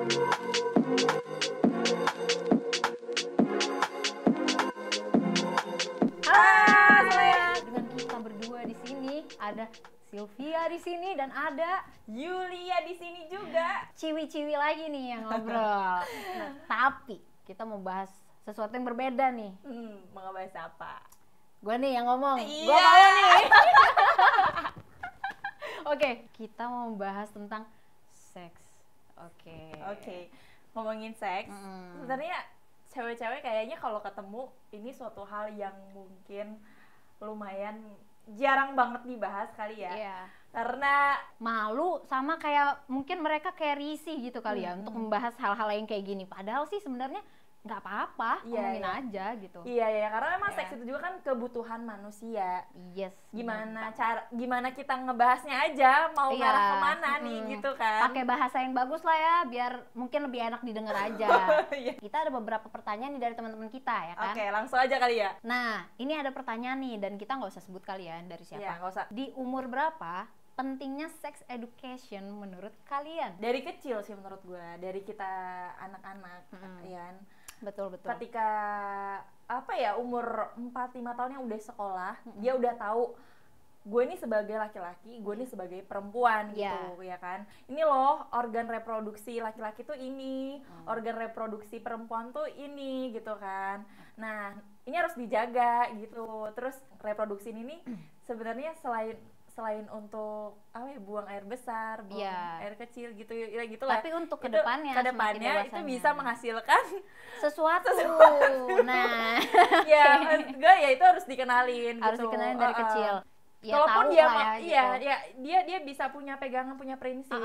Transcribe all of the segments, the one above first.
Dengan kita berdua di sini ada Sylvia di sini dan ada Yulia di sini juga. ciwi-ciwi lagi nih yang ngobrol. Nah, tapi kita mau bahas sesuatu yang berbeda nih. Mau ngebahas apa? Gue nih yang ngomong. Iya. Gue mau nih. Oke, kita mau bahas tentang seks. Oke. Ngomongin seks. Sebenarnya cewek-cewek kayaknya kalau ketemu ini suatu hal yang mungkin lumayan jarang banget dibahas kali ya. Iya. Karena Malu sama kayak mungkin mereka kayak risih gitu kali ya untuk membahas hal-hal yang kayak gini. Padahal sih sebenarnya nggak apa-apa, ngomongin aja gitu. Iya, karena memang seks itu juga kan kebutuhan manusia. Yes. Gimana kita ngebahasnya aja, mau ngarah kemana nih gitu kan. Pakai bahasa yang bagus lah ya, biar mungkin lebih enak didengar aja. Kita ada beberapa pertanyaan nih dari teman-teman kita ya kan. Oke, langsung aja kali ya. Nah, ini ada pertanyaan nih dan kita nggak usah sebut kalian dari siapa. Iya, nggak usah. Di umur berapa pentingnya sex education menurut kalian? Dari kecil sih menurut gue, dari kita anak-anak ya kan. Betul. Ketika umur 4-5 tahun yang udah sekolah, dia udah tahu gue ini sebagai laki-laki, gue ini sebagai perempuan gitu ya kan. Ini loh organ reproduksi laki-laki tuh ini, organ reproduksi perempuan tuh ini gitu kan. Nah, ini harus dijaga gitu. Terus reproduksi ini sebenarnya selain untuk buang air besar, buang air kecil gitu ya gitulah. Tapi untuk kedepannya itu bisa menghasilkan sesuatu. Nah, ya itu harus dikenalin harus gitu. dikenalin dari kecil. Ya, Kalaupun dia dia bisa punya pegangan, punya prinsip.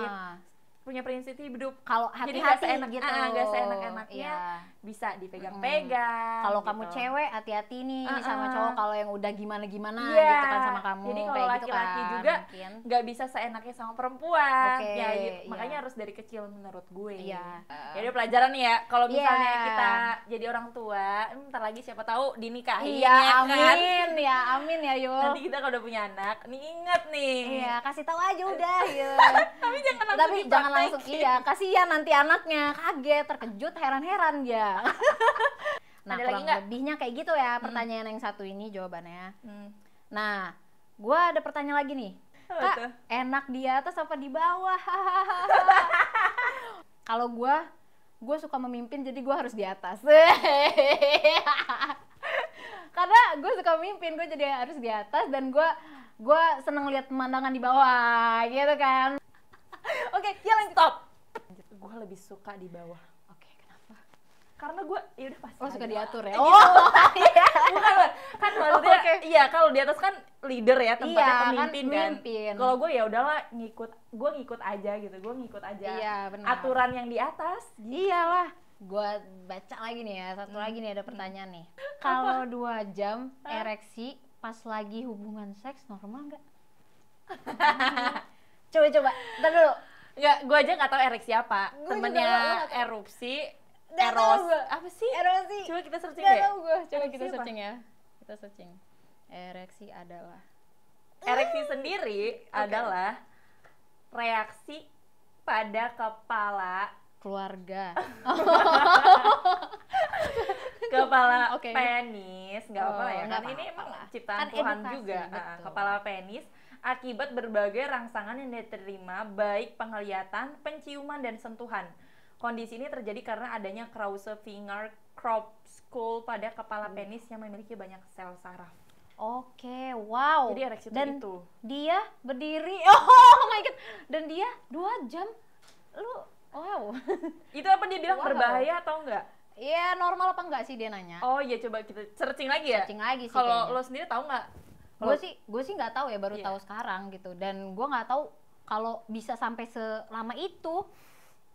Punya prinsip hidup. Kalau hati-hati gitu. Gak seenak-enaknya bisa dipegang-pegang. Kalau gitu. kamu cewek hati-hati nih sama cowok kalau yang udah gimana-gimana gitu kan sama kamu. Jadi kalau laki-laki juga nggak bisa seenaknya sama perempuan. Makanya harus dari kecil menurut gue. Jadi pelajaran nih ya. Kalau misalnya kita jadi orang tua, ntar lagi siapa tahu dinikahi. Amin ya Yul. Nanti kita kalau udah punya anak, nih inget nih. Iya, kasih tahu aja udah Yul. Tapi jangan langsung kasihan nanti anaknya kaget, terkejut, heran-heran dia. Nah, ada kurang lebihnya kayak gitu ya pertanyaan yang satu ini jawabannya. Nah, gue ada pertanyaan lagi nih. Kak, enak di atas apa di bawah? Kalau gue suka memimpin jadi gue harus di atas. Karena gue suka memimpin, gue jadi harus di atas dan gue seneng lihat pemandangan di bawah gitu kan. Oke, lanjut. Stop. Gue lebih suka di bawah. Oke, kenapa? Karena gue ya udah pasti. Suka diatur ya. Bukan kan maksudnya. Iya, kalau di atas kan leader ya, tempatnya pemimpin kan. Kalau gue ya udahlah ngikut aja gitu. Gue ngikut aja. Iya, benar. Aturan yang di atas. Gitu. Iyalah. Gue baca lagi nih ya. Satu lagi nih ada pertanyaan nih. Kalau 2 jam ereksi pas lagi hubungan seks normal nggak? Coba, ntar dulu. Enggak, gue aja nggak tahu ereksi apa. Temennya erupsi, apa sih? Erosi. Coba kita searching Nggak deh. tahu gue. Coba Ereksi kita apa? searching ya. Kita searching. Ereksi adalah. Ereksi sendiri adalah reaksi pada kepala Keluarga. Kepala penis, nggak apa lah ya. Nggak Kan ini apa-apa emang lah. ciptaan Kan Tuhan edukasi, juga. betul. Kepala penis akibat berbagai rangsangan yang diterima baik penglihatan, penciuman dan sentuhan. Kondisi ini terjadi karena adanya Krause finger corpuscle pada kepala penis yang memiliki banyak sel saraf. Oke, wow. Jadi ereksi dan itu. Dia berdiri. Oh my god. Dan dia 2 jam. Wow. Itu apa dia bilang berbahaya atau enggak? Iya, normal apa enggak sih dia nanya? Oh iya, coba kita searching lagi ya. Searching lagi sih. Kalau lo sendiri tahu nggak? Gue sih nggak tahu ya, baru tahu sekarang gitu. Dan gue nggak tahu kalau bisa sampai selama itu.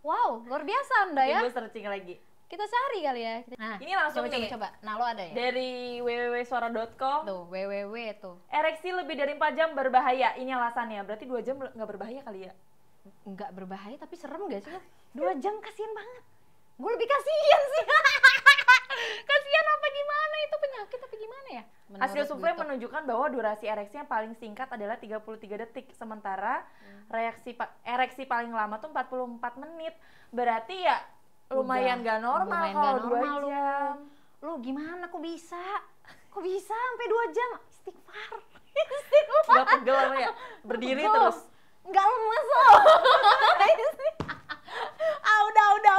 Wow, luar biasa Anda ya. Gue searching lagi. Kita cari kali ya. Nah, ini langsung coba. Nah, lo ada ya? Dari www.suara.com. Tuh, www tuh. Ereksi lebih dari 4 jam berbahaya. Ini alasannya. Berarti 2 jam nggak berbahaya kali ya? Nggak berbahaya, tapi serem gak sih? 2 jam kasihan banget. Gue lebih kasihan sih. Kasihan apa gimana, itu penyakit apa gimana ya? Hasil Menurut survei gue tuh. menunjukkan bahwa durasi ereksi yang paling singkat adalah 33 detik, sementara ereksi paling lama tuh 44 menit. Berarti ya lumayan Udah, gak normal lumayan kalau gak 2 normal lu. jam. Lu gimana kok bisa? Kok bisa sampai 2 jam? Istighfar. Gak pegel apa ya? Berdiri Pegel. terus. Enggak lemes loh.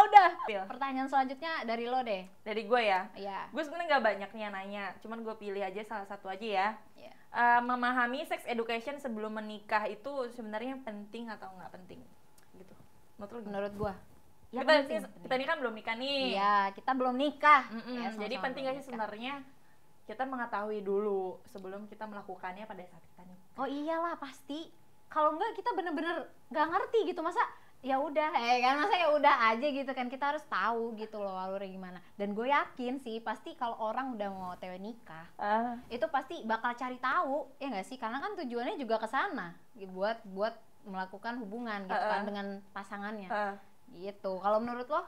Udah. Pertanyaan selanjutnya dari lo deh. Dari gue ya. Iya. Gue sebenarnya gak banyak nih yang nanya, cuman gue pilih aja salah satu aja ya. Iya. Memahami sex education sebelum menikah itu sebenarnya penting atau nggak penting? Gitu. Menurut lu gimana? Menurut gua. Ya, kita ini kan belum nikah nih. Iya, kita belum nikah. Ya, Jadi sama-sama penting belum gak sih nikah. sebenarnya kita mengetahui dulu sebelum kita melakukannya pada saat kita nikah? Oh iyalah pasti. Kalau enggak kita bener-bener nggak ngerti gitu, masa ya udah kan, masa ya udah aja gitu kan, kita harus tahu gitu loh alurnya gimana. Dan gue yakin sih pasti kalau orang udah mau TW nikah itu pasti bakal cari tahu, ya nggak sih, karena kan tujuannya juga ke sana buat melakukan hubungan gitu kan dengan pasangannya gitu. Kalau menurut lo?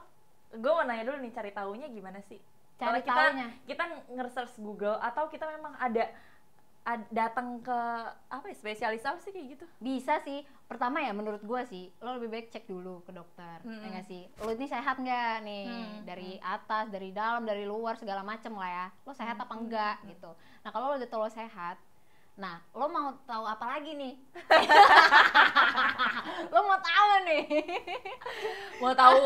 Gue mau nanya dulu nih, cari taunya gimana sih? Cari Kalau taunya kita nge-search Google atau kita memang ada datang ke apa ya, spesialis apa sih kayak gitu? bisa sih. Pertama ya menurut gue sih lo lebih baik cek dulu ke dokter, ya nggak sih, lo ini sehat nggak nih, dari atas, dari dalam, dari luar, segala macem lah ya, lo sehat apa enggak gitu. Nah kalau lo udah tahu lo sehat, nah lo mau tahu apa lagi nih? Lo mau tahu nih? Mau tahu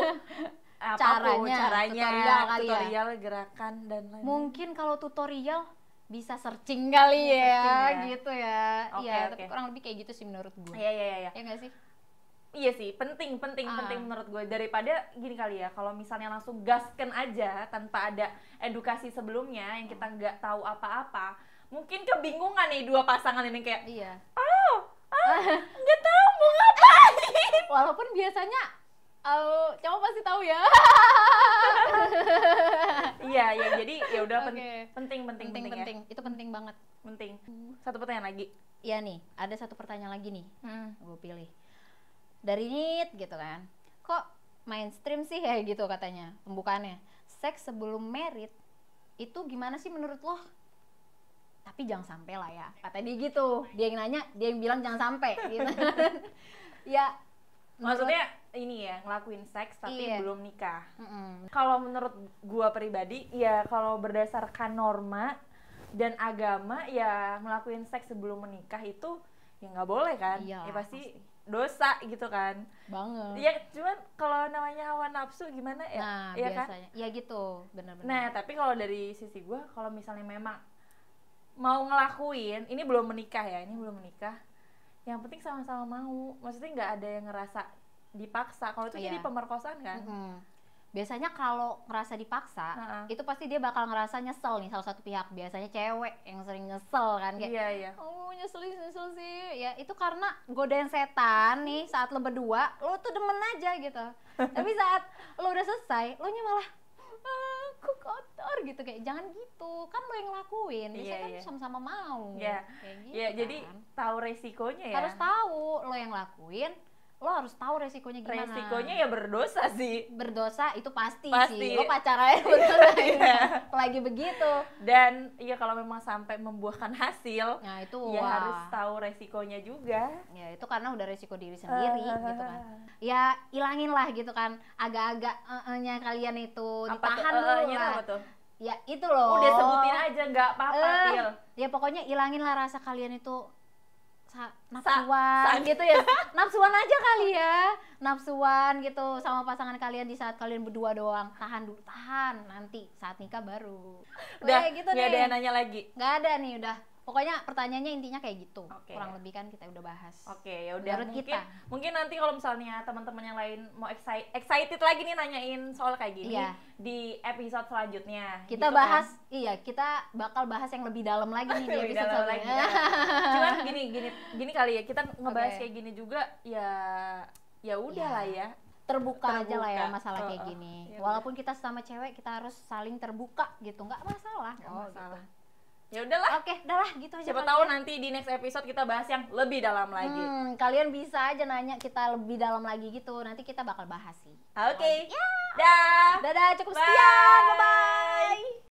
Caranya, tutorial, gerakan dan lain-lain. Mungkin kalau tutorial bisa searching kali ya, Searching ya. gitu ya. Oke, Iya, oke. tapi kurang lebih kayak gitu sih menurut gue. Iya. Ya nggak sih? Iya sih, penting menurut gue, daripada gini kali ya, kalau misalnya langsung gasken aja tanpa ada edukasi sebelumnya yang kita nggak tahu apa-apa, mungkin kebingungan nih dua pasangan ini kayak, Iya. nggak tahu mau ngapain. Walaupun biasanya cowok pasti tahu ya. Iya, jadi ya udah Oke. penting ya. Itu penting banget. Penting. Satu pertanyaan lagi. Iya nih, ada satu pertanyaan lagi nih. Gue pilih. Dari Nit gitu kan. Kok mainstream sih ya gitu katanya pembukaannya. Seks sebelum married itu gimana sih menurut lo? Tapi jangan sampai lah ya. Kata dia gitu. Dia yang nanya, dia yang bilang jangan sampai gitu. Ya, Maksudnya ini ya, ngelakuin seks tapi Iya. belum nikah. Kalau menurut gua pribadi, ya kalau berdasarkan norma dan agama, ya ngelakuin seks sebelum menikah itu ya nggak boleh kan? Iya, Ya pasti dosa gitu kan. banget. Ya cuman kalau namanya hawa nafsu gimana ya? Nah, ya kan? biasanya. Ya gitu, benar-benar. Nah, tapi kalau dari sisi gua, kalau misalnya memang mau ngelakuin, ini belum menikah, yang penting sama-sama mau. Maksudnya nggak ada yang ngerasa dipaksa. Kalau itu Iya. jadi pemerkosaan kan? Biasanya kalau ngerasa dipaksa, itu pasti dia bakal ngerasa nyesel nih salah satu pihak. Biasanya cewek yang sering nyesel kan, kayak Iya. oh nyesel sih. Ya itu karena godain setan nih saat lo berdua, lo tuh demen aja gitu. Tapi saat lo udah selesai, lo nya malah aku kotor gitu, kayak jangan gitu. Kan lo yang ngelakuin, biasanya kan sama-sama mau. Iya. Kayak gitu Ya, jadi kan. tahu resikonya ya. Harus tahu, lo yang ngelakuin, lo harus tahu resikonya gimana. Resikonya ya berdosa sih. Berdosa itu pasti Pasti. sih, lo pacarannya berdosa. Iya. Lagi begitu. Dan ya kalau memang sampai membuahkan hasil, Nah itu ya wah. harus tahu resikonya juga. Ya itu karena udah resiko diri sendiri gitu kan. Ya ilangin lah gitu kan, agak-agak nya kalian itu ditahan dulu lah. Apa tuh? Ya itu loh. Udah sebutin aja, nggak apa-apa, Til. Ya pokoknya ilangin lah rasa kalian itu nafsuan gitu ya. Nafsuan aja kali ya. Nafsuan gitu sama pasangan kalian di saat kalian berdua doang. Tahan dulu, tahan. Nanti saat nikah baru. Udah, gitu nggak ada deh. yang nanya lagi. Nggak ada nih udah. Pokoknya pertanyaannya intinya kayak gitu. Oke. Kurang lebih kan kita udah bahas. Oke, ya udah, Menurut kita. mungkin nanti kalau misalnya teman-teman yang lain mau excited lagi nih nanyain soal kayak gini Iya. di episode selanjutnya. Kita gitu bahas, kan. iya kita bakal bahas yang lebih dalam lagi nih di Lebih episode dalam lagi. selanjutnya. Cuman gini kali ya, kita ngebahas Oke. kayak gini juga ya udah Ya. lah ya. Terbuka aja lah ya Terbuka. masalah kayak gini. Ya Walaupun kita sama cewek kita harus saling terbuka gitu, nggak masalah. Nggak Oh, masalah. gitu. Ya udahlah. Oke, udahlah gitu aja. Siapa tahu nanti di next episode kita bahas yang lebih dalam lagi. Kalian bisa aja nanya kita lebih dalam lagi gitu. Nanti kita bakal bahas sih. Oke. Dah. Dadah, cukup sekian. Bye bye.